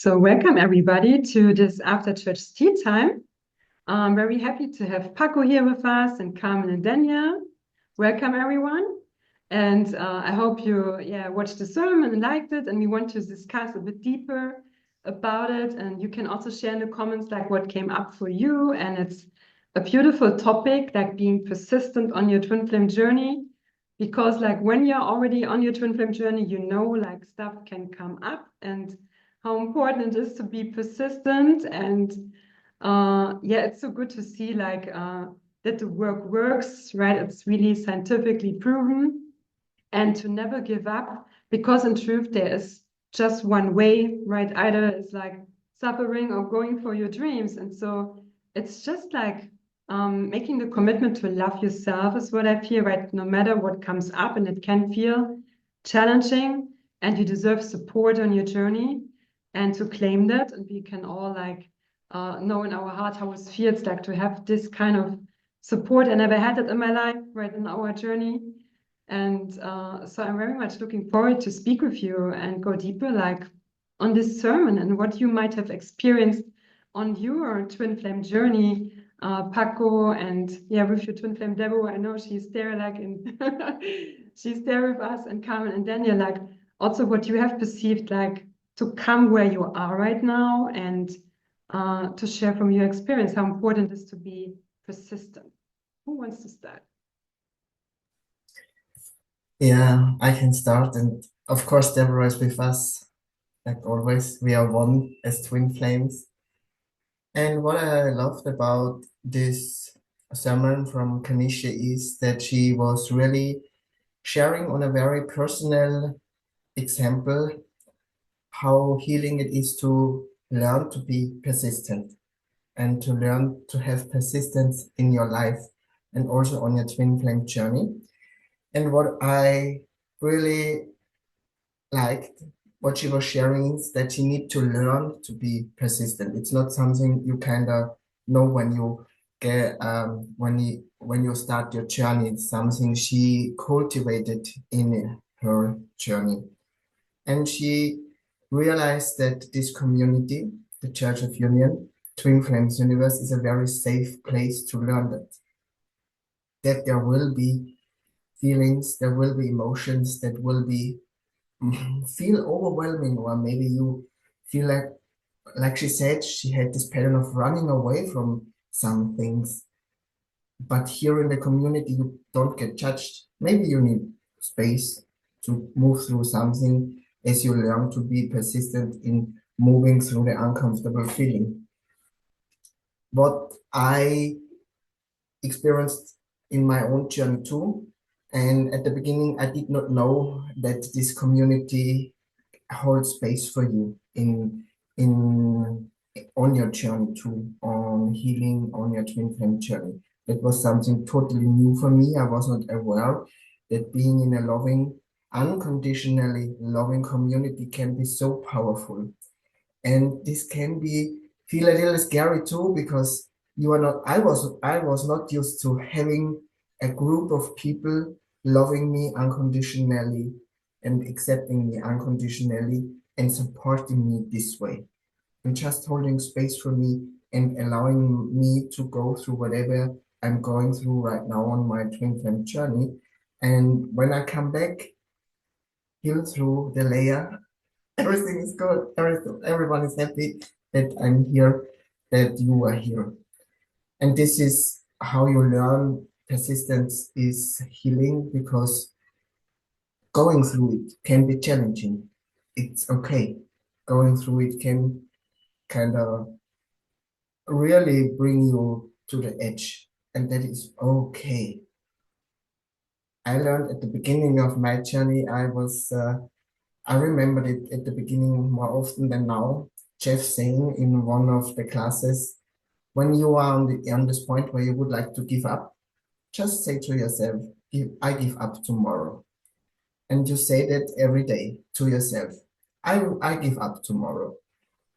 So welcome everybody to this after church tea time. I'm very happy to have Paco here with us and Carmen and Daniel. Welcome everyone. And I hope you watched the sermon and liked it, and we want to discuss a bit deeper about it. And you can also share in the comments like what came up for you. And it's a beautiful topic, like being persistent on your twin flame journey. Because like when you're already on your twin flame journey, you know like stuff can come up and how important it is to be persistent. And it's so good to see like that the work works, right? It's really scientifically proven, and to never give up, because in truth there is just one way, right? Either it's like suffering or going for your dreams. And so it's just like making the commitment to love yourself is what I feel, right? No matter what comes up, and it can feel challenging, and you deserve support on your journey, and to claim that. And we can all like know in our heart how it feels like to have this kind of support. I never had it in my life, right, in our journey. And so I'm very much looking forward to speak with you and go deeper like on this sermon and what you might have experienced on your twin flame journey, Paco, and with your twin flame Deborah. I know she's there like in she's there with us, and Carmen and Daniel, like also what you have perceived like to come where you are right now, and to share from your experience how important it is to be persistent. Who wants to start? Yeah, I can start. And of course, Deborah is with us. Like always, we are one as twin flames. And what I loved about this sermon from Kanisha is that she was really sharing on a very personal example how healing it is to learn to be persistent and to learn to have persistence in your life and also on your twin flame journey. And what I really liked what she was sharing is that you need to learn to be persistent. It's not something you kind of know when you get when you start your journey. It's something she cultivated in her journey, and she realized that this community, the Church of Union, Twin Flames Universe, is a very safe place to learn that there will be feelings, there will be emotions that will be feel overwhelming, or maybe you feel like she said, she had this pattern of running away from some things. But here in the community, you don't get judged. Maybe you need space to move through something as you learn to be persistent in moving through the uncomfortable feeling. What I experienced in my own journey too. And at the beginning, I did not know that this community holds space for you in on your journey too, on healing, on your twin flame journey. That was something totally new for me. I was not aware that being in a loving, unconditionally loving community can be so powerful. And this can be feel a little scary too, because you are not I was not used to having a group of people loving me unconditionally and accepting me unconditionally and supporting me this way, and just holding space for me and allowing me to go through whatever I'm going through right now on my twin flame journey. And when I come back, heal through the layer, everything is good. Everyone is happy that I'm here, that you are here. And this is how you learn persistence is healing, because going through it can be challenging. It's okay. Going through it can kind of really bring you to the edge, and that is okay. I learned at the beginning of my journey, I remembered it at the beginning more often than now. Jeff saying in one of the classes, when you are on this point where you would like to give up, just say to yourself, I give up tomorrow. And you say that every day to yourself, I give up tomorrow.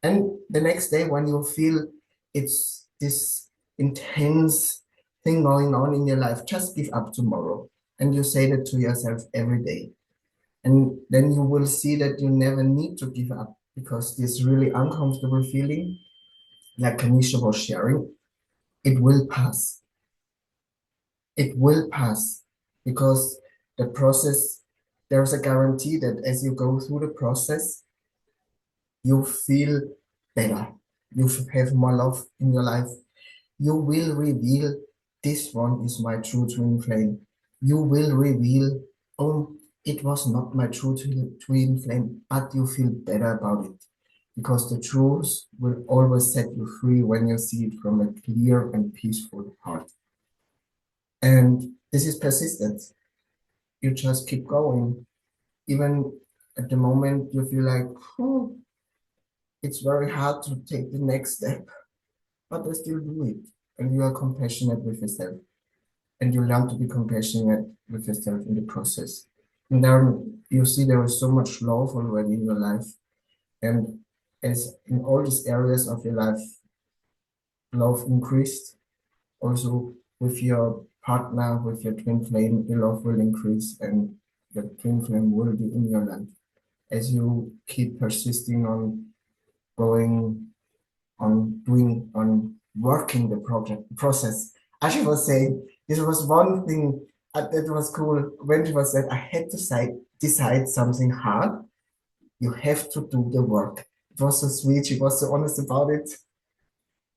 And the next day, when you feel it's this intense thing going on in your life, just give up tomorrow. And you say that to yourself every day. And then you will see that you never need to give up because this really uncomfortable feeling, like Kanisha was sharing, it will pass. It will pass because the process, there's a guarantee that as you go through the process, you feel better. You have more love in your life. You will reveal this one is my true twin flame. You will reveal, oh, it was not my true twin flame, but you feel better about it because the truth will always set you free when you see it from a clear and peaceful heart. And this is persistence. You just keep going. Even at the moment you feel like, oh, it's very hard to take the next step, but I still do it. And you are compassionate with yourself. And you learn to be compassionate with yourself in the process. And then you see there is so much love already in your life. And as in all these areas of your life, love increased. Also with your partner, with your twin flame, your love will increase and the twin flame will be in your life. As you keep persisting on going on doing on working the project process. As she was saying, this was one thing that was cool when she was said I had to decide something hard. You have to do the work. It was so sweet. She was so honest about it.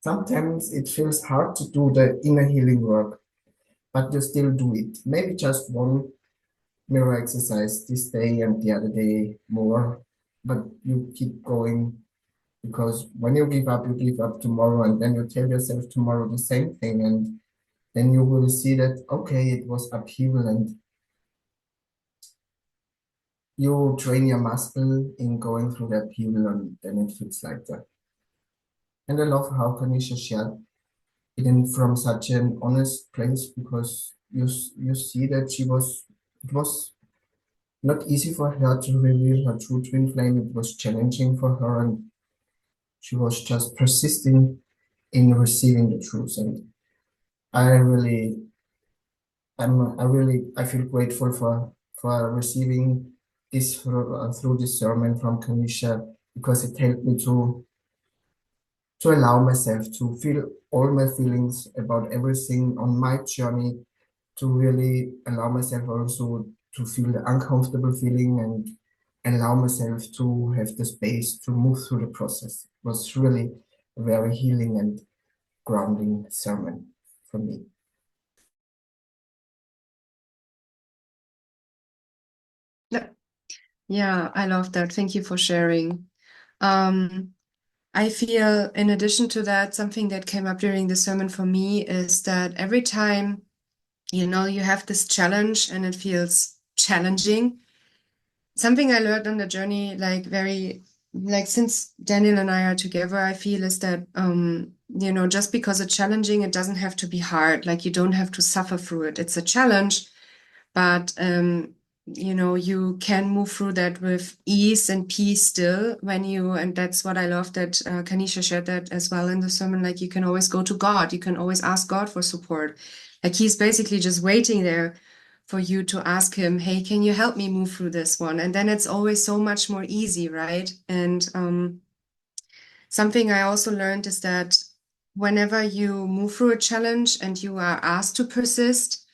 Sometimes it feels hard to do the inner healing work, but you still do it. Maybe just one mirror exercise this day and the other day more, but you keep going because when you give up tomorrow, and then you tell yourself tomorrow the same thing, and then you will see that, okay, it was upheaval, and you train your muscle in going through the upheaval, and then it feels like that. And I love how Kanisha shared it in from such an honest place because you see that it was not easy for her to reveal her true twin flame. It was challenging for her, and she was just persisting in receiving the truth. And I really I feel grateful for receiving this through this sermon from Kanisha because it helped me to allow myself to feel all my feelings about everything on my journey, to really allow myself also to feel the uncomfortable feeling and allow myself to have the space to move through the process. It was really a very healing and grounding sermon for me. Yeah, I love that. Thank you for sharing. I feel, in addition to that, something that came up during the sermon for me is that every time, you have this challenge and it feels challenging. Something I learned on the journey, like since Daniel and I are together, I feel is that, just because it's challenging, it doesn't have to be hard. Like you don't have to suffer through it. It's a challenge, but you can move through that with ease and peace still and that's what I love that Kanisha shared that as well in the sermon. Like you can always go to God, you can always ask God for support. Like he's basically just waiting there for you to ask him, hey, can you help me move through this one? And then it's always so much more easy, right? And something I also learned is that whenever you move through a challenge and you are asked to persist,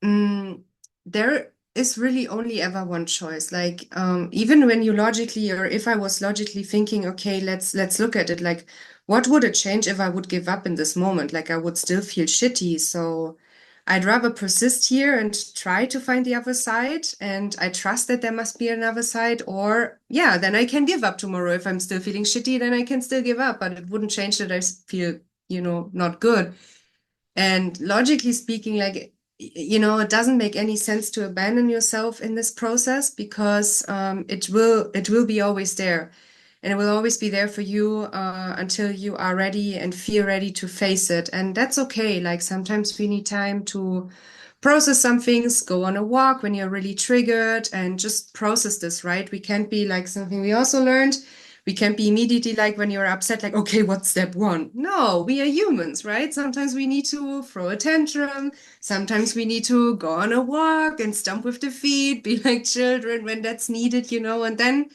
Mm, there is really only ever one choice. Like, even when you logically, or if I was logically thinking, okay, let's look at it. Like, what would it change if I would give up in this moment? Like, I would still feel shitty. So I'd rather persist here and try to find the other side. And I trust that there must be another side. Or, yeah, then I can give up tomorrow. If I'm still feeling shitty, then I can still give up. But it wouldn't change that I feel, not good. And logically speaking, like, it doesn't make any sense to abandon yourself in this process because it will be always there. And it will always be there for you until you are ready and feel ready to face it. And that's okay. Like sometimes we need time to process some things, go on a walk when you're really triggered and just process this, right? We can't be like something we also learned. We can't be immediately like when you're upset, like, okay, what's step one? No, we are humans, right? Sometimes we need to throw a tantrum. Sometimes we need to go on a walk and stomp with the feet, be like children when that's needed, and then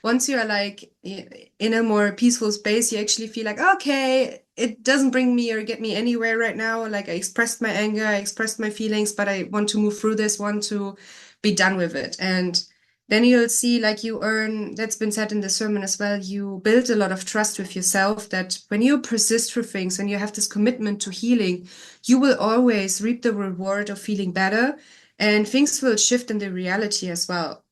once you are like in a more peaceful space, you actually feel like, okay, it doesn't bring me or get me anywhere right now. Like I expressed my anger, I expressed my feelings, but I want to move through this, want to be done with it. And then you'll see like you earn, that's been said in the sermon as well, you build a lot of trust with yourself that when you persist through things, when you have this commitment to healing, you will always reap the reward of feeling better and things will shift in the reality as well.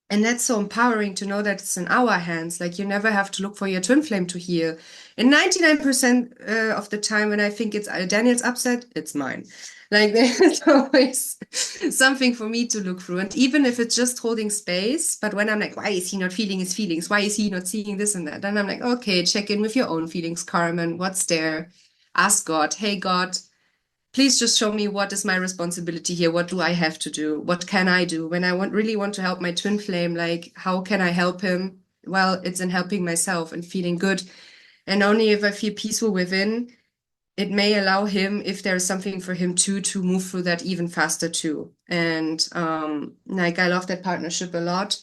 And that's so empowering to know that it's in our hands. Like you never have to look for your twin flame to heal. And 99% of the time when I think it's Daniel's upset, it's mine. Like there's always something for me to look through. And even if it's just holding space, but when I'm like, why is he not feeling his feelings? Why is he not seeing this and that? Then I'm like, okay, check in with your own feelings, Carmen. What's there? Ask God, hey, God, please just show me what is my responsibility here. What do I have to do? What can I do when I really want to help my twin flame? Like, how can I help him? Well, it's in helping myself and feeling good. And only if I feel peaceful within, it may allow him, if there's something for him too, to move through that even faster too. And like I love that partnership a lot.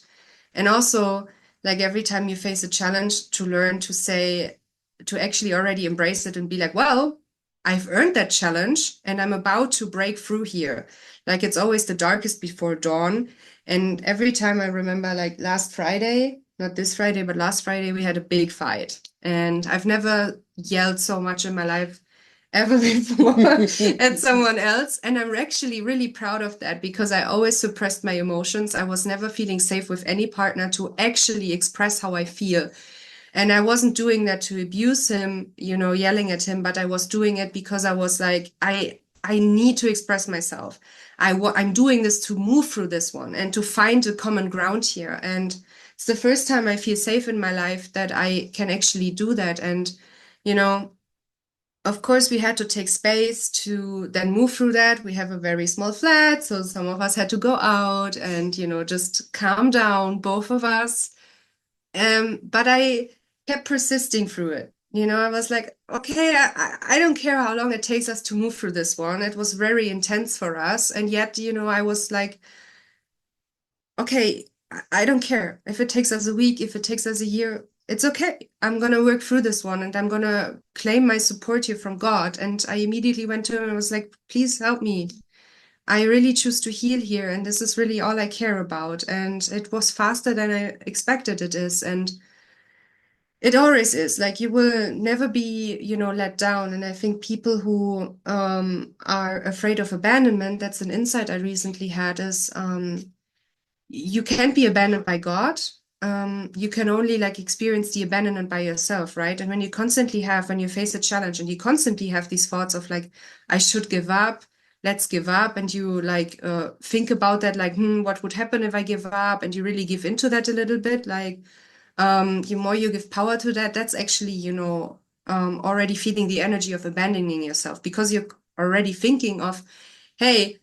And also, like every time you face a challenge, to learn to say, to actually already embrace it and be like, well, I've earned that challenge and I'm about to break through here. Like it's always the darkest before dawn. And every time I remember, like last Friday, not this Friday, but last Friday, we had a big fight. And I've never yelled so much in my life ever before at someone else. And I'm actually really proud of that because I always suppressed my emotions. I was never feeling safe with any partner to actually express how I feel. And I wasn't doing that to abuse him, you know, yelling at him, but I was doing it because I was like, I need to express myself. I'm doing this to move through this one and to find a common ground here. And it's the first time I feel safe in my life that I can actually do that. And, you know, of course, we had to take space to then move through that. We have a very small flat, so some of us had to go out and, you know, just calm down, both of us. But I kept persisting through it. You know, I was like, okay, I don't care how long it takes us to move through this one. It was very intense for us. And yet, you know, I was like, okay, I don't care if it takes us a week, if it takes us a year, it's okay. I'm going to work through this one and I'm going to claim my support here from God. And I immediately went to him and was like, please help me. I really choose to heal here. And this is really all I care about. And it was faster than I expected it is. And it always is. Like you will never be, you know, let down. And I think people who are afraid of abandonment, that's an insight I recently had, is you can't be abandoned by God. You can only like experience the abandonment by yourself, right? And when you constantly have, when you face a challenge and you constantly have these thoughts of like, I should give up, let's give up. And you like think about that, like, what would happen if I give up? And you really give into that a little bit. Like, the more you give power to that, that's actually, you know, already feeding the energy of abandoning yourself because you're already thinking of, hey,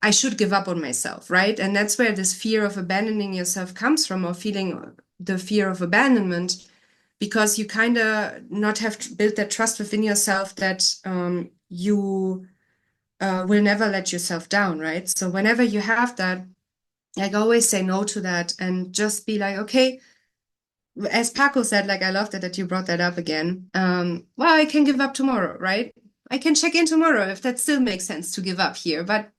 I should give up on myself, right? And that's where this fear of abandoning yourself comes from, or feeling the fear of abandonment, because you kind of not have built that trust within yourself that you will never let yourself down, right? So whenever you have that, like always say no to that and just be like, okay, as Paco said, like I love that you brought that up again. Well, I can give up tomorrow, right? I can check in tomorrow if that still makes sense to give up here, but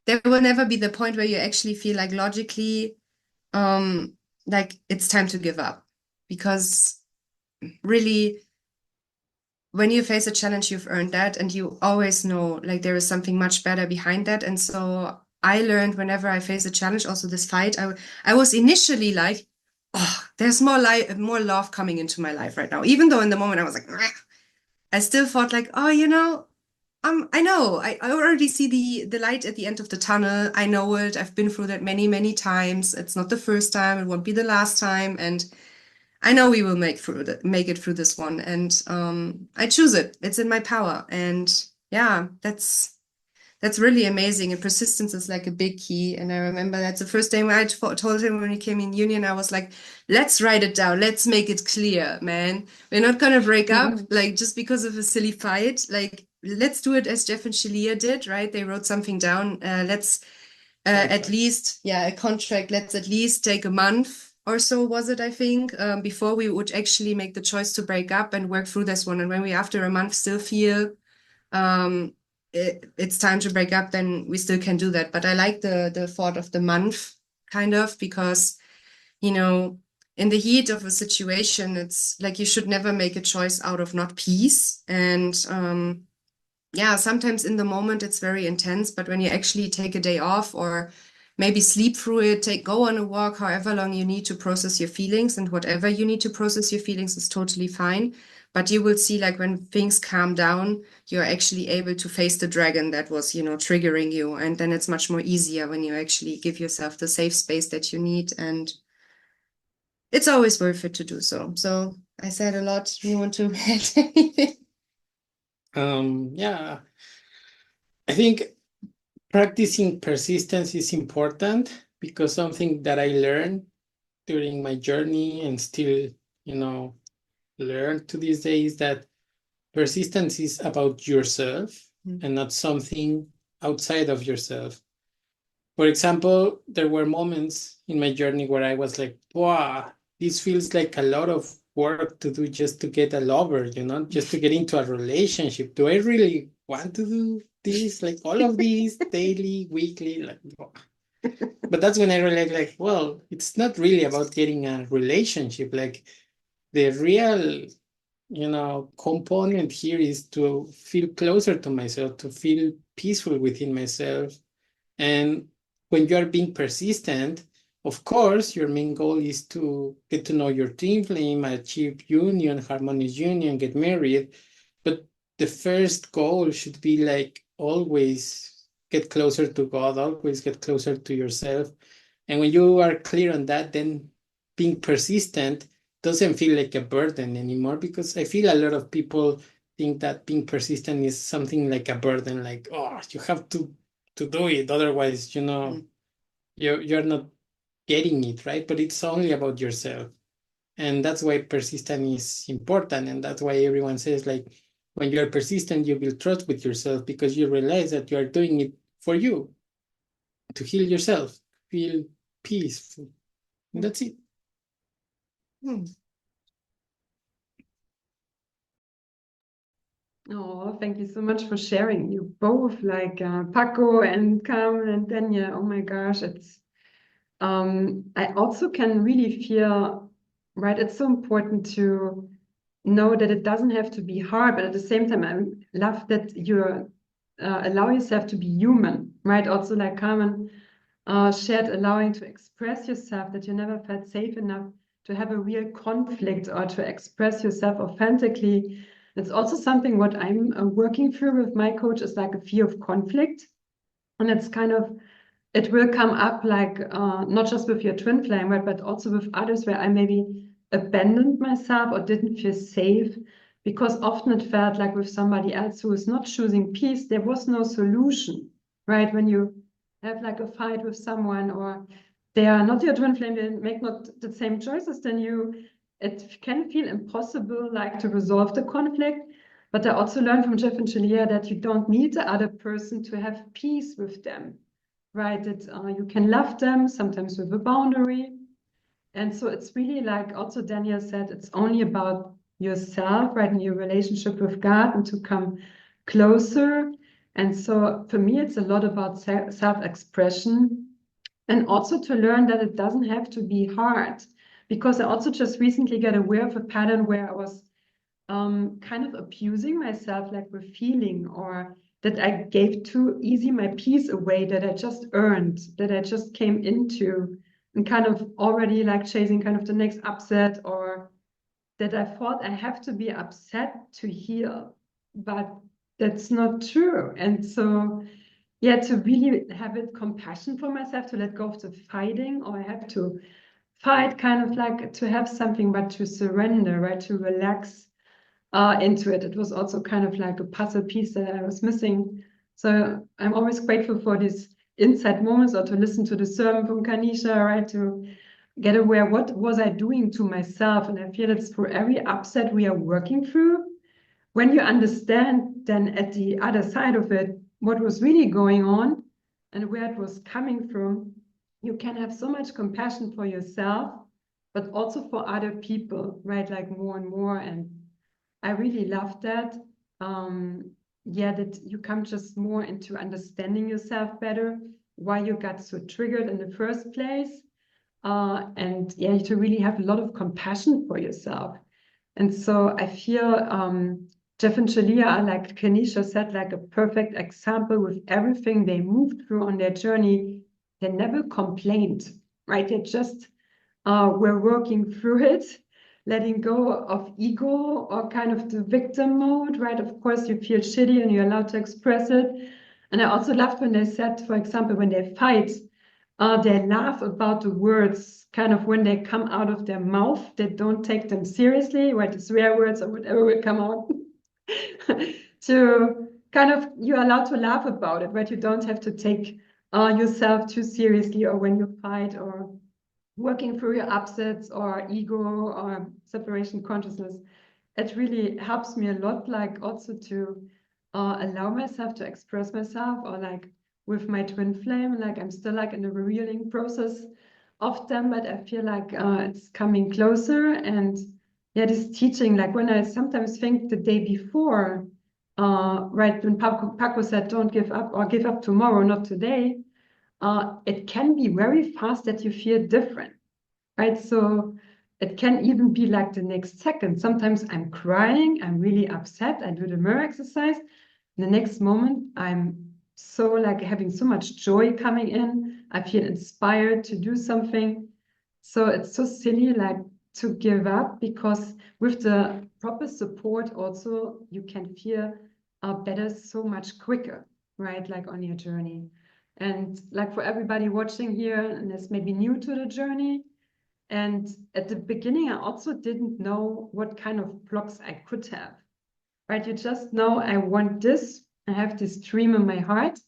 there will never be the point where you actually feel like logically like it's time to give up, because really when you face a challenge, you've earned that and you always know like there is something much better behind that. And so I learned whenever I face a challenge, also this fight, I was initially like, oh, there's more love coming into my life right now, even though in the moment I was like, I still thought like, oh, you know, I know. I already see the light at the end of the tunnel. I know it. I've been through that many, many times. It's not the first time. It won't be the last time. And I know we will make it through this one. And I choose it. It's in my power. And yeah, that's really amazing. And persistence is like a big key. And I remember that's the first time I told him when he came in union, I was like, let's write it down. Let's make it clear, man. We're not going to break up like just because of a silly fight. Like, let's do it as Jeff and Shaleia did, right? They wrote something down. Let's at least, a contract. Let's at least take a month or so was it, I think, before we would actually make the choice to break up and work through this one. And when we, after a month, still feel it's time to break up, then we still can do that. But I like the thought of the month, kind of, because, you know, in the heat of a situation, it's like you should never make a choice out of not peace. And yeah, sometimes in the moment it's very intense, but when you actually take a day off or maybe sleep through it, go on a walk, however long you need to process your feelings, and whatever you need to process your feelings is totally fine. But you will see, like, when things calm down, you're actually able to face the dragon that was, you know, triggering you. And then it's much more easier when you actually give yourself the safe space that you need. And it's always worth it to do so. So I said a lot. Do you want to add anything? Yeah, I think practicing persistence is important, because something that I learned during my journey and still, you know, learn to this day is that persistence is about yourself and not something outside of yourself. For example, there were moments in my journey where I was like, wow, this feels like a lot of work to do just to get a lover, you know, just to get into a relationship. Do I really want to do this? Like all of these daily, weekly, like, wow. But that's when I realized, like, well, it's not really about getting a relationship. Like the real, you know, component here is to feel closer to myself, to feel peaceful within myself. And when you are being persistent, of course, your main goal is to get to know your twin flame, achieve union, harmonious union, get married. But the first goal should be like always get closer to God, always get closer to yourself. And when you are clear on that, then being persistent doesn't feel like a burden anymore, because I feel a lot of people think that being persistent is something like a burden, like, oh, you have to do it, otherwise, you know, you're not getting it right. But it's only about yourself, and that's why persistence is important. And that's why everyone says, like, when you're persistent, you build trust with yourself, because you realize that you are doing it for you, to heal yourself, feel peaceful, and that's it. Oh, thank you so much for sharing. You both, like Paco and Carmen and Danya. Oh my gosh, it's I also can really feel, right? It's so important to know that it doesn't have to be hard, but at the same time, I love that you allow yourself to be human, right? Also, like Carmen shared, allowing to express yourself, that you never felt safe enough to have a real conflict or to express yourself authentically. It's also something what I'm working through with my coach, is like a fear of conflict. And it's kind of, it will come up like not just with your twin flame, right, but also with others where I maybe abandoned myself or didn't feel safe, because often it felt like with somebody else who is not choosing peace, there was no solution, right? When you have like a fight with someone, or they are not your twin flame, they make not the same choices than you, it can feel impossible, like, to resolve the conflict. But I also learned from Jeff and Shaleia that you don't need the other person to have peace with them, right? That you can love them, sometimes with a boundary. And so it's really, like also Daniel said, it's only about yourself, right, in your relationship with God, and to come closer. And so for me, it's a lot about self-expression, and also to learn that it doesn't have to be hard. Because I also just recently got aware of a pattern where I was kind of abusing myself, like with feeling, or that I gave too easy my peace away, that I just earned, that I just came into, and kind of already like chasing kind of the next upset, or that I thought I have to be upset to heal, but that's not true. And so, yeah, to really have it compassion for myself, to let go of the fighting, or I have to fight, kind of like to have something, but to surrender, right, to relax into it. It was also kind of like a puzzle piece that I was missing. So I'm always grateful for these insight moments, or to listen to the sermon from Kanisha, right? To get aware, what was I doing to myself? And I feel it's for every upset we are working through. When you understand then at the other side of it, what was really going on and where it was coming from, you can have so much compassion for yourself, but also for other people, right? Like more and more. And I really love that. Yeah, that you come just more into understanding yourself better, why you got so triggered in the first place. And yeah, to really have a lot of compassion for yourself. And so I feel Jeff and Shaleia are, like Kenisha said, like a perfect example with everything they moved through on their journey. They never complained, right? They just were working through it, letting go of ego or kind of the victim mode, right? Of course, you feel shitty and you're allowed to express it. And I also loved when they said, for example, when they fight, they laugh about the words, kind of when they come out of their mouth. They don't take them seriously, right? The swear words or whatever will come out. To kind of, you're allowed to laugh about it, right? You don't have to take yourself too seriously, or when you fight, or working through your upsets or ego or separation consciousness. It really helps me a lot, like also to allow myself to express myself, or like with my twin flame, like I'm still like in the revealing process of them, but I feel like it's coming closer. And yeah, this teaching, like when I sometimes think the day before, right, when Paco said, don't give up, or give up tomorrow, not today, it can be very fast that you feel different, right? So it can even be like the next second. Sometimes I'm crying, I'm really upset, I do the mirror exercise. The next moment, I'm so like having so much joy coming in. I feel inspired to do something. So it's so silly, like to give up, because with the proper support also, you can feel better so much quicker, right? Like on your journey. And like for everybody watching here and is maybe new to the journey, and at the beginning, I also didn't know what kind of blocks I could have, right? You just know, I want this, I have this dream in my heart.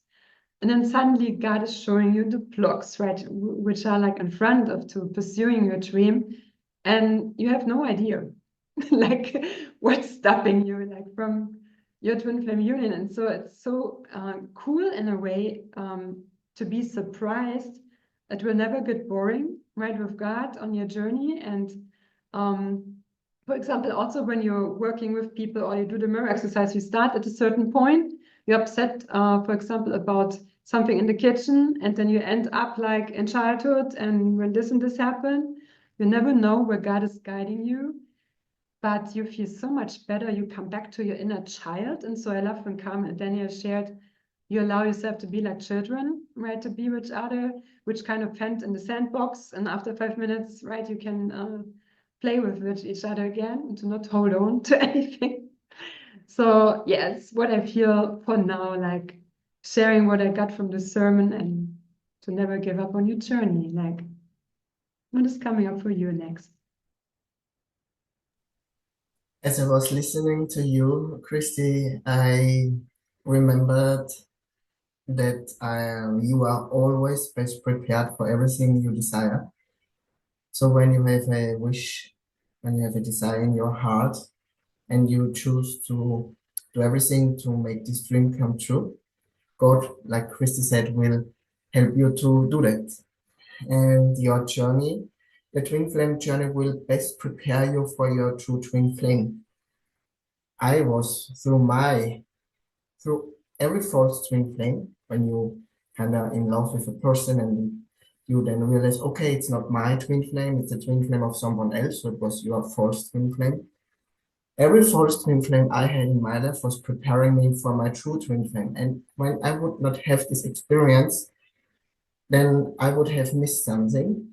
And then suddenly God is showing you the blocks, right? Which are like in front of to pursuing your dream. And you have no idea like what's stopping you, like from your twin flame union. And so it's so cool in a way to be surprised. It will never get boring, right, with God on your journey. And for example, also when you're working with people or you do the mirror exercise, you start at a certain point, you're upset, for example, about something in the kitchen, and then you end up like in childhood, and when this and this happened, you never know where God is guiding you, but you feel so much better. You come back to your inner child. And so I love when Carmen and Daniel shared, you allow yourself to be like children, right? To be with each other, which kind of fend in the sandbox. And after 5 minutes, right, you can play with each other again and to not hold on to anything. So yes, what I feel for now, like sharing what I got from the sermon, and to never give up on your journey. Like, what is coming up for you next? As I was listening to you, Christy, I remembered that you are always best prepared for everything you desire. So when you have a wish, when you have a desire in your heart, and you choose to do everything to make this dream come true, God, like Christy said, will help you to do that. And your journey, the twin flame journey, will best prepare you for your true twin flame. I was through every false twin flame, when you kind of in love with a person and you then realize, okay, it's not my twin flame, it's the twin flame of someone else, so it was your false twin flame. Every false twin flame I had in my life was preparing me for my true twin flame. And when I would not have this experience, then I would have missed something.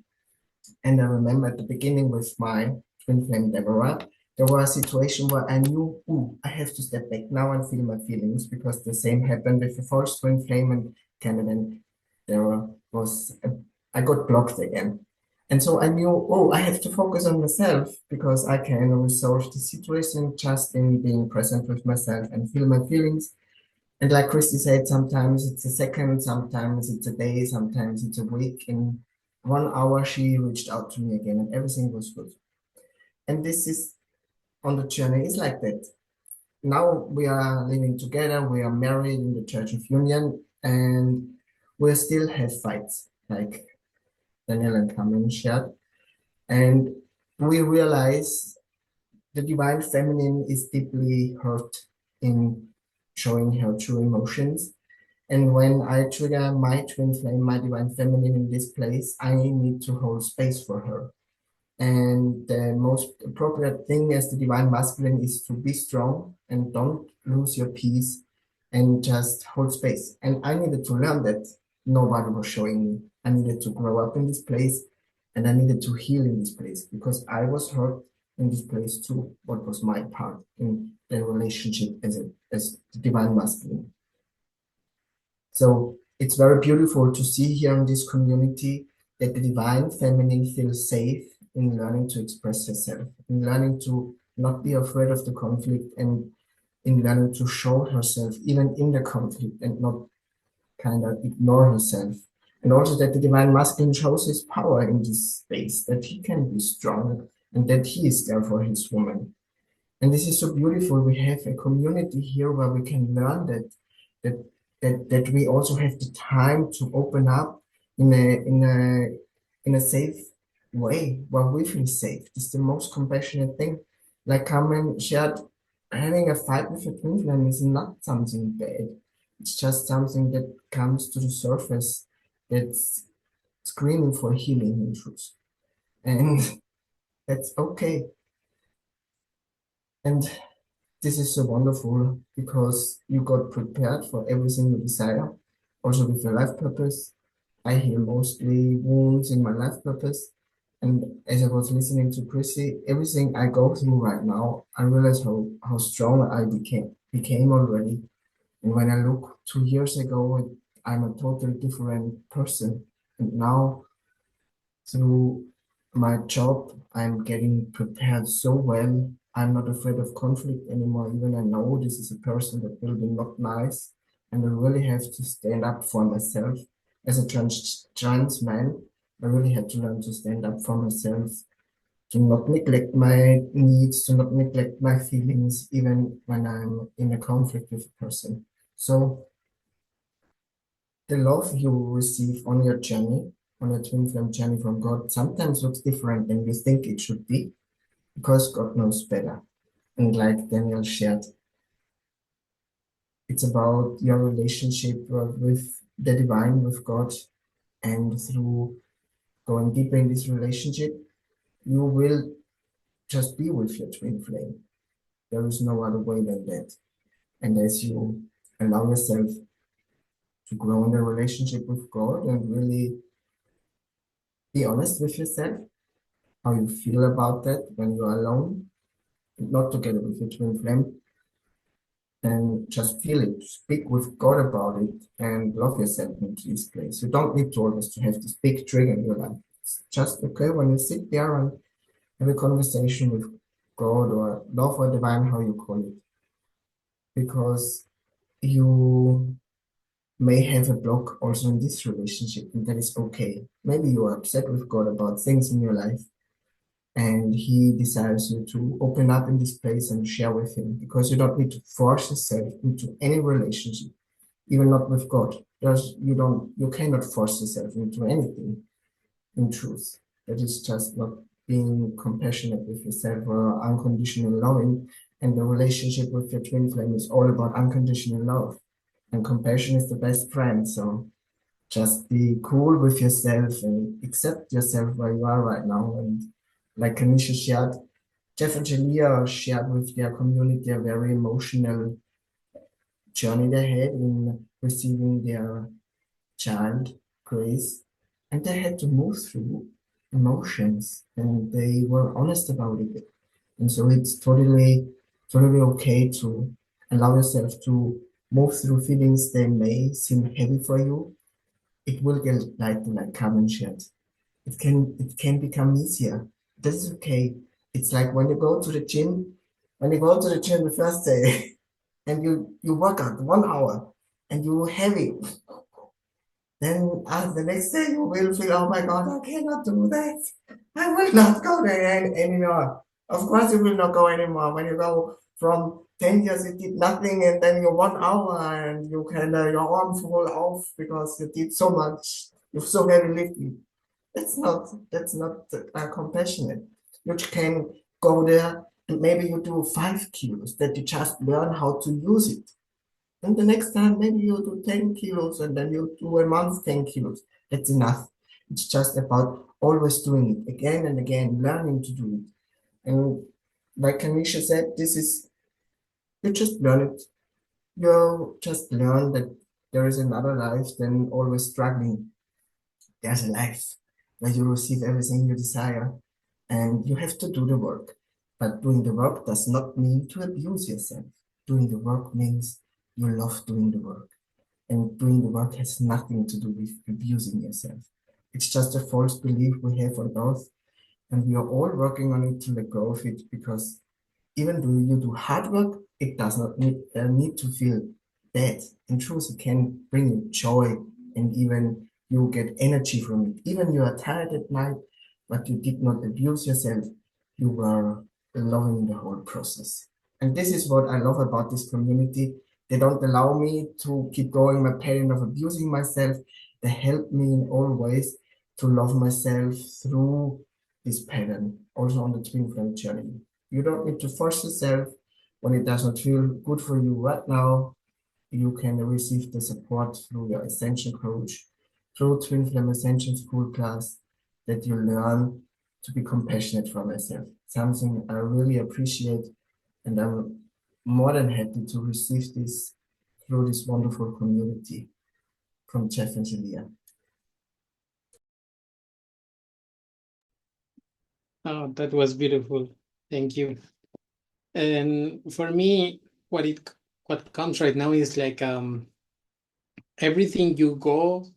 And I remember at the beginning with my twin flame Deborah, there was a situation where I knew, I have to step back now and feel my feelings, because the same happened with the first twin flame, and kind of then I got blocked again. And so I knew, I have to focus on myself, because I can resolve the situation just in being present with myself and feel my feelings. And like Christy said, sometimes it's a second, sometimes it's a day, sometimes it's a week. In 1 hour, she reached out to me again, and everything was good. And this is on the journey, it's like that. Now we are living together, we are married in the Church of Union, and we still have fights, like Daniel and Carmen shared. And we realize the divine feminine is deeply hurt in showing her true emotions. And when I trigger my twin flame, my divine feminine in this place, I need to hold space for her. And the most appropriate thing as the divine masculine is to be strong and don't lose your peace and just hold space. And I needed to learn that. Nobody was showing me. I needed to grow up in this place and I needed to heal in this place because I was hurt in this place too. What was my part in the relationship as the divine masculine? So it's very beautiful to see here in this community that the divine feminine feels safe in learning to express herself, in learning to not be afraid of the conflict, and in learning to show herself even in the conflict and not kind of ignore herself. And also that the divine masculine shows his power in this space, that he can be strong and that he is there for his woman. And this is so beautiful. We have a community here where we can learn that that we also have the time to open up in a safe way where we feel safe. This is the most compassionate thing. Like Carmen shared, having a fight with a twin flame is not something bad. It's just something that comes to the surface that's screaming for healing in truth. And that's okay. And this is so wonderful because you got prepared for everything you desire, also with your life purpose. I hear mostly wounds in my life purpose. And as I was listening to Chrissy, everything I go through right now, I realize how strong I became already. And when I look 2 years ago, I'm a totally different person. And now through my job, I'm getting prepared so well. I'm not afraid of conflict anymore. Even I know this is a person that will be not nice, and I really have to stand up for myself. As a trans man, I really had to learn to stand up for myself, to not neglect my needs, to not neglect my feelings, even when I'm in a conflict with a person. So the love you receive on your journey, on your twin flame journey from God, sometimes looks different than you think it should be, because God knows better. And like Daniel shared, it's about your relationship with the divine, with God, and through going deeper in this relationship, you will just be with your twin flame. There is no other way than that. And as you allow yourself to grow in the relationship with God and really be honest with yourself, how you feel about that when you're alone, not together with your twin flame, and just feel it, speak with God about it, and love yourself into this place. You don't need to always to have this big trigger in your life. It's just okay when you sit there and have a conversation with God or love or divine, how you call it, because you may have a block also in this relationship, and that is okay. Maybe you are upset with God about things in your life, and he desires you to open up in this place and share with him, because you don't need to force yourself into any relationship, even not with God. You cannot force yourself into anything in truth. That is just not being compassionate with yourself or unconditional loving. And the relationship with your twin flame is all about unconditional love. And compassion is the best friend. So just be cool with yourself and accept yourself where you are right now. And like Kanisha shared, Jeff and Shaleia shared with their community a very emotional journey they had in receiving their child, Grace, and they had to move through emotions and they were honest about it. And so it's totally okay to allow yourself to move through feelings that may seem heavy for you. It will get lighter, like Carmen shared. It can become easier. This is okay. It's like when you go to the gym, the first day and you work out 1 hour and you heavy, then the next day you will feel, oh my God, I cannot do that. I will not go there anymore. Of course you will not go anymore. When you go from 10 years you did nothing and then you 1 hour and you can your arm fall off because you did so much, you're so heavy lifting. That's not compassionate. You can go there and maybe you do 5 kilos that you just learn how to use it. And the next time maybe you do 10 kilos and then you do a month 10 kilos. That's enough. It's just about always doing it again and again, learning to do it. And like Kanisha said, you just learn it. You just learn that there is another life than always struggling. There's a life where you receive everything you desire and you have to do the work. But doing the work does not mean to abuse yourself. Doing the work means you love doing the work. And doing the work has nothing to do with abusing yourself. It's just a false belief we have on earth, and we are all working on it to let go of it because even though you do hard work, it does not need to feel bad. In truth, it can bring you joy and even you get energy from it. Even you are tired at night, but you did not abuse yourself. You were loving the whole process. And this is what I love about this community. They don't allow me to keep going my pattern of abusing myself. They help me in all ways to love myself through this pattern, also on the twin flame journey. You don't need to force yourself when it doesn't feel good for you right now. You can receive the support through your Ascension coach, through Twin Flame Ascension School class, that you learn to be compassionate for myself. Something I really appreciate, and I'm more than happy to receive this through this wonderful community from Jeff and Shaleia. Oh, that was beautiful. Thank you. And for me, what comes right now is like everything you go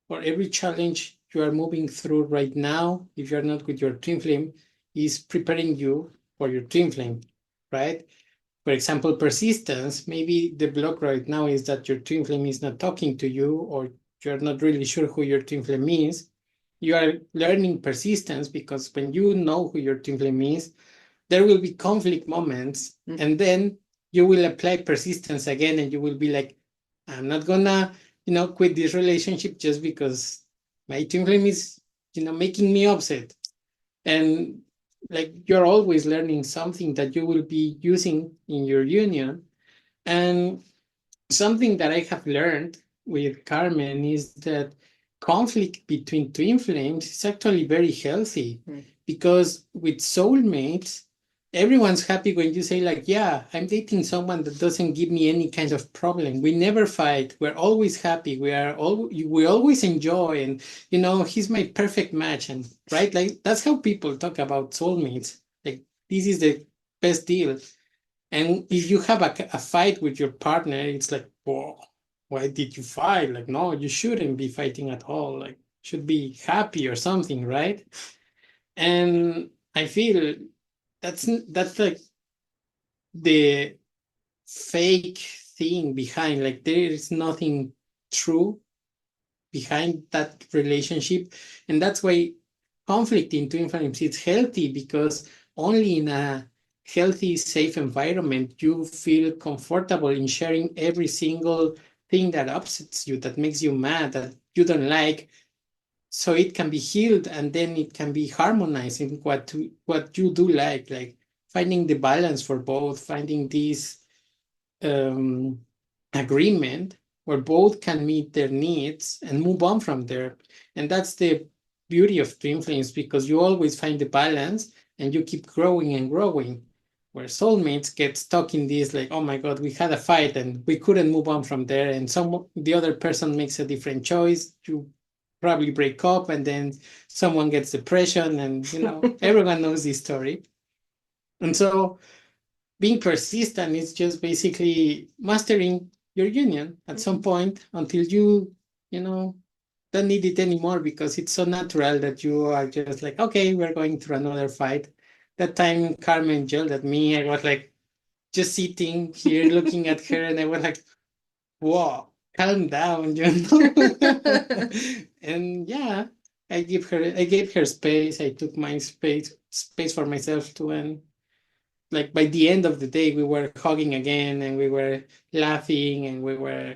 or every challenge you are moving through right now, if you're not with your twin flame, is preparing you for your twin flame, right? For example, persistence, maybe the block right now is that your twin flame is not talking to you or you're not really sure who your twin flame is. You are learning persistence because when you know who your twin flame is, there will be conflict moments, and then you will apply persistence again and you will be like, I'm not gonna, quit this relationship just because my twin flame is, making me upset. And like you're always learning something that you will be using in your union. And something that I have learned with Carmen is that conflict between twin flames is actually very healthy because with soulmates, everyone's happy when you say like, yeah, I'm dating someone that doesn't give me any kind of problem. We never fight. We're always happy. We always enjoy, and he's my perfect match. And right, like that's how people talk about soulmates. Like this is the best deal. And if you have a fight with your partner, it's like, whoa, why did you fight? Like, no, you shouldn't be fighting at all. Like, should be happy or something, right? And I feel that's like the fake thing behind. Like, there is nothing true behind that relationship, and that's why conflict in twin flames is healthy because only in a healthy, safe environment you feel comfortable in sharing every single thing that upsets you, that makes you mad, that you don't like, so it can be healed and then it can be harmonized in what you do like finding the balance for both, finding this um, agreement where both can meet their needs and move on from there. And that's the beauty of twin flames, because you always find the balance and you keep growing and growing. Where soulmates get stuck in this, like, oh my God, we had a fight and we couldn't move on from there. And the other person makes a different choice. You probably break up and then someone gets depression, and everyone knows this story. And so being persistent is just basically mastering your union at some point until you don't need it anymore, because it's so natural that you are just like, okay, we're going through another fight. That time Carmen yelled at me, I was like just sitting here looking at her, and I was like, whoa, calm down, And yeah, I gave her space. I took my space for myself too, and like by the end of the day we were hugging again and we were laughing and we were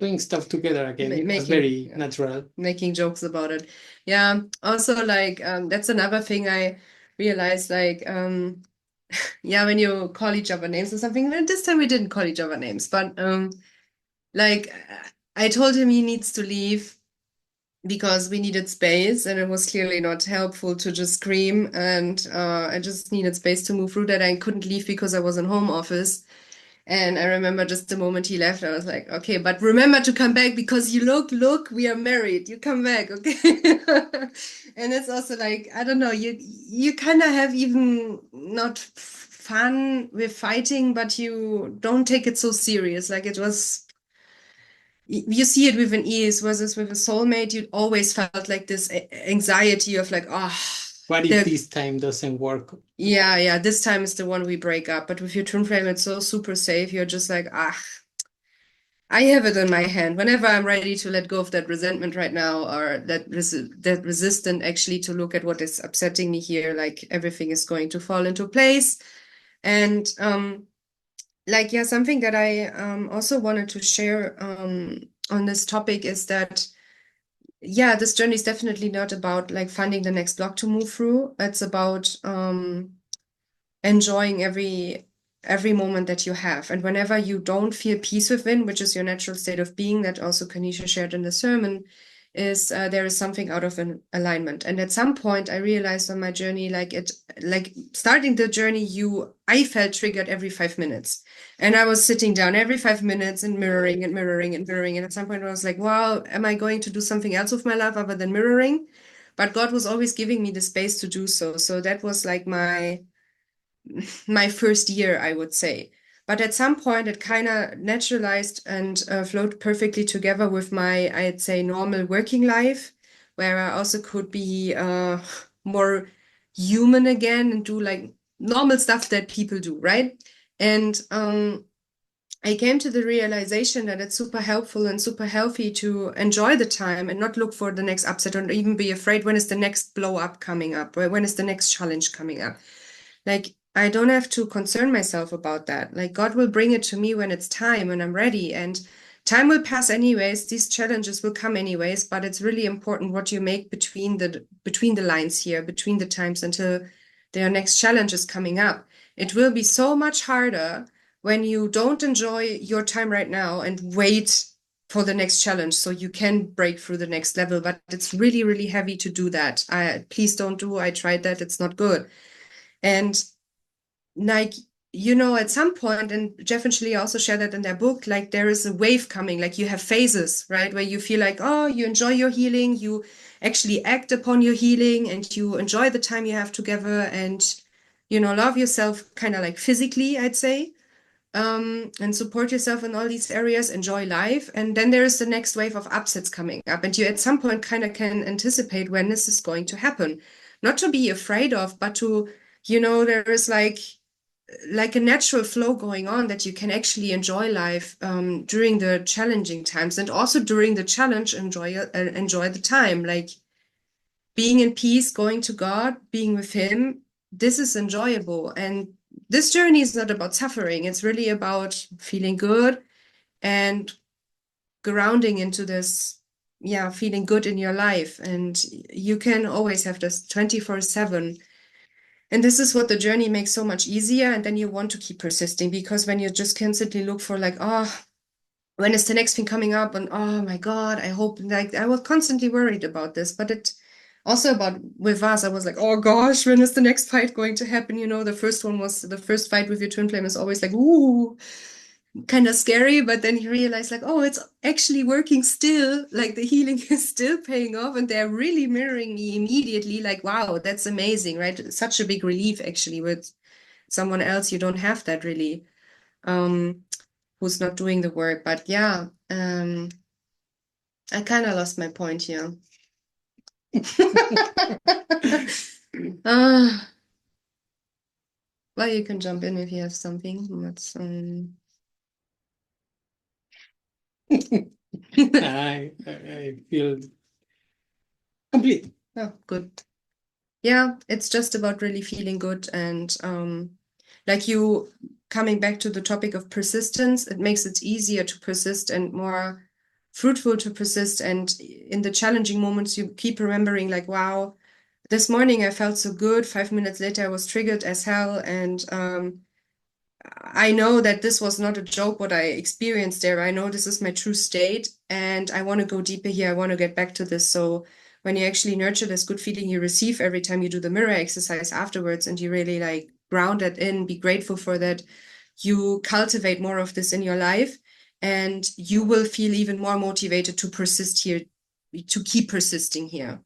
doing stuff together again. It was Making- very yeah. natural. making jokes about it. Yeah. Also, like, that's another thing I realized, like, yeah, when you call each other names or something. And this time we didn't call each other names, but like, I told him he needs to leave because we needed space, and it was clearly not helpful to just scream. And I just needed space to move through that. I couldn't leave because I was in home office. And I remember just the moment he left, I was like, okay, but remember to come back because you look, we are married. You come back, okay? And it's also like, I don't know, you kind of have even not fun with fighting, but you don't take it so serious. Like it was, you see it with an ease versus with a soulmate, you always felt like this anxiety of like, oh, What if this time doesn't work? yeah, this time is the one we break up. But with your twin flame, it's so super safe. You're just like, I have it in my hand. Whenever I'm ready to let go of that resentment right now, or that resistant actually to look at what is upsetting me here, like everything is going to fall into place. And like, yeah, something that I also wanted to share on this topic is that, yeah, this journey is definitely not about like finding the next block to move through. It's about enjoying every moment that you have. And whenever you don't feel peace within, which is your natural state of being, that also Kanisha shared in the sermon, is there is something out of an alignment. And at some point I realized on my journey, like starting the journey, I felt triggered every 5 minutes. And I was sitting down every 5 minutes and mirroring and mirroring and mirroring. And at some point I was like, wow, am I going to do something else with my life other than mirroring? But God was always giving me the space to do so. So that was like my first year, I would say. But at some point, it kind of naturalized and flowed perfectly together with my, I'd say, normal working life, where I also could be more human again and do like normal stuff that people do, right? And I came to the realization that it's super helpful and super healthy to enjoy the time and not look for the next upset or even be afraid when is the next blow up coming up or when is the next challenge coming up. Like, I don't have to concern myself about that. Like, God will bring it to me when it's time, when I'm ready. And time will pass anyways. These challenges will come anyways. But it's really important what you make between the lines here, between the times until their next challenge is coming up. It will be so much harder when you don't enjoy your time right now and wait for the next challenge so you can break through the next level. But it's really, really heavy to do that. Please don't do. I tried that. It's not good. And like, at some point, and Jeff and Shaleia also share that in their book, like there is a wave coming, like you have phases, right? Where you feel like, oh, you enjoy your healing, you actually act upon your healing and you enjoy the time you have together and, love yourself kind of like physically, I'd say, and support yourself in all these areas, enjoy life. And then there is the next wave of upsets coming up. And you at some point kind of can anticipate when this is going to happen. Not to be afraid of, but to, there is like a natural flow going on that you can actually enjoy life during the challenging times and also during the challenge enjoy the time, like being in peace, going to God, being with him. This is enjoyable, and this journey is not about suffering. It's really about feeling good and grounding into this, feeling good in your life. And you can always have this 24/7. And this is what the journey makes so much easier. And then you want to keep persisting, because when you just constantly look for like, oh, when is the next thing coming up? And oh my God, I hope, like, I was constantly worried about this. But it also about with us, I was like, oh gosh, when is the next fight going to happen? The first fight with your twin flame is always like, ooh, kind of scary, but then you realize like, oh, it's actually working still, like the healing is still paying off and they're really mirroring me immediately, like, wow, that's amazing, right? It's such a big relief actually. With someone else you don't have that really, who's not doing the work. But yeah, I kind of lost my point here. Well, you can jump in if you have something. That's I feel complete. Oh, good. Yeah, it's just about really feeling good and like you coming back to the topic of persistence, it makes it easier to persist and more fruitful to persist. And in the challenging moments, you keep remembering, like, wow, this morning I felt so good. 5 minutes later, I was triggered as hell. And I know that this was not a joke, what I experienced there. I know this is my true state, and I want to go deeper here. I want to get back to this. So when you actually nurture this good feeling you receive every time you do the mirror exercise afterwards, and you really like ground that in, be grateful for that, you cultivate more of this in your life, and you will feel even more motivated to persist here, to keep persisting here,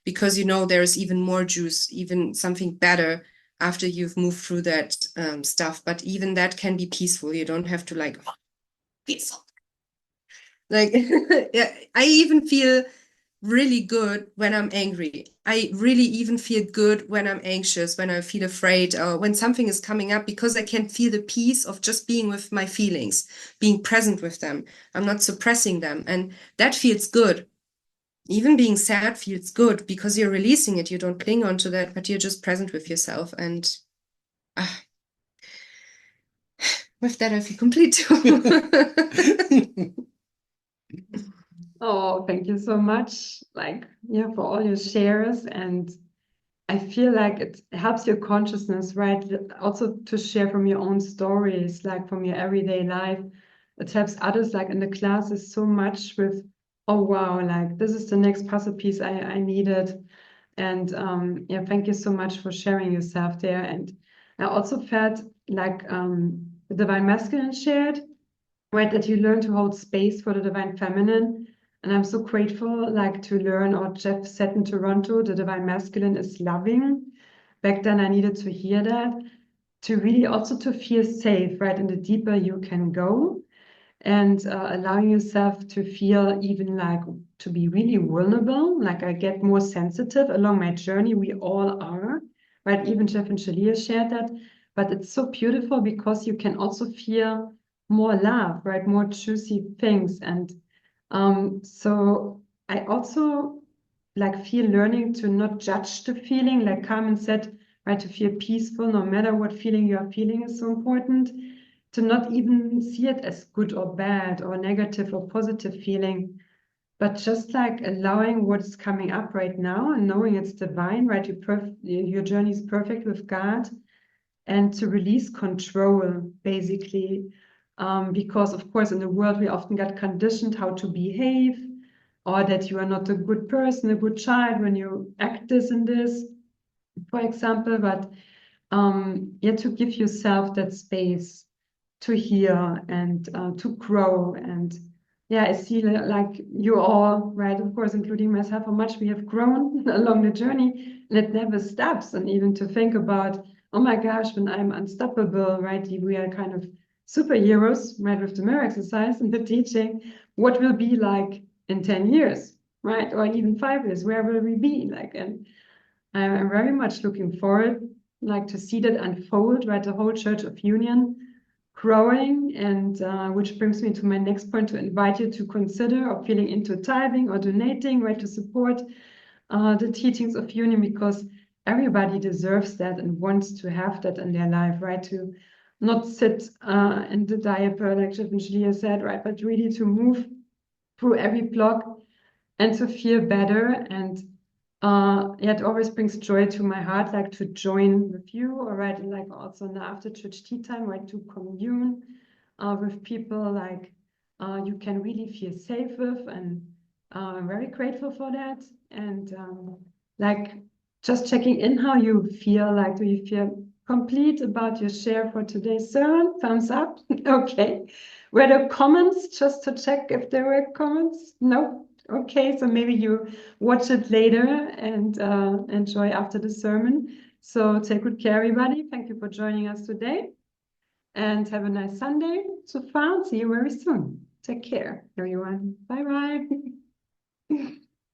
because you know there's even more juice, even something better after you've moved through that stuff. But even that can be peaceful. You don't have to like, peaceful. Like, yeah, I even feel really good when I'm angry. I really even feel good when I'm anxious, when I feel afraid, or when something is coming up, because I can feel the peace of just being with my feelings, being present with them. I'm not suppressing them. And that feels good. Even being sad feels good because you're releasing it. You don't cling on to that, but you're just present with yourself. And with that, I feel complete too. Oh, thank you so much, like, yeah, for all your shares. And I feel like it helps your consciousness, right? Also to share from your own stories, like from your everyday life. It helps others, like in the classes, so much with, oh wow, like this is the next puzzle piece I needed. And yeah, thank you so much for sharing yourself there. And I also felt like the Divine Masculine shared, right, that you learn to hold space for the Divine Feminine. And I'm so grateful, like, to learn, or Jeff said in Toronto, the Divine Masculine is loving. Back then I needed to hear that, to really also to feel safe, right? And the deeper you can go, and allowing yourself to feel even like to be really vulnerable. Like I get more sensitive along my journey. We all are, right? Even Jeff and Shaleia shared that. But it's so beautiful because you can also feel more love, right? More juicy things. And so I also like feel learning to not judge the feeling, like Carmen said, right? To feel peaceful, no matter what feeling you are feeling, is so important. To not even see it as good or bad or negative or positive feeling, but just like allowing what is coming up right now and knowing it's divine, right? Your journey is perfect with God, and to release control, basically. Because, of course, in the world, we often get conditioned how to behave, or that you are not a good person, a good child when you act this and this, for example. But yeah, to give yourself that space to hear and to grow. And yeah, I see like you all, right, of course, including myself, how much we have grown along the journey, and it never stops. And even to think about, oh my gosh, when I'm unstoppable, right, we are kind of superheroes, right, with the mirror exercise and the teaching, what will be like in 10 years, right, or even 5 years, where will we be, like? And I'm very much looking forward, like, to see that unfold, right, the whole Church of Union growing. And which brings me to my next point, to invite you to consider or feeling into tithing or donating, right, to support the teachings of Union, because everybody deserves that and wants to have that in their life, right, to not sit in the diaper, like Jeff and Shaleia said, right, but really to move through every block and to feel better. And yeah, it always brings joy to my heart, like to join with you, or right, and like also in the after church tea time, right, to commune with people like you can really feel safe with. And I'm very grateful for that. And like just checking in how you feel. Like, do you feel complete about your share for today's sermon? Thumbs up. Okay. Were there comments, just to check if there were comments? No. Okay, so maybe you watch it later and enjoy after the sermon. So take good care, everybody. Thank you for joining us today, and have a nice Sunday so far. See you very soon. Take care, everyone. Bye-bye.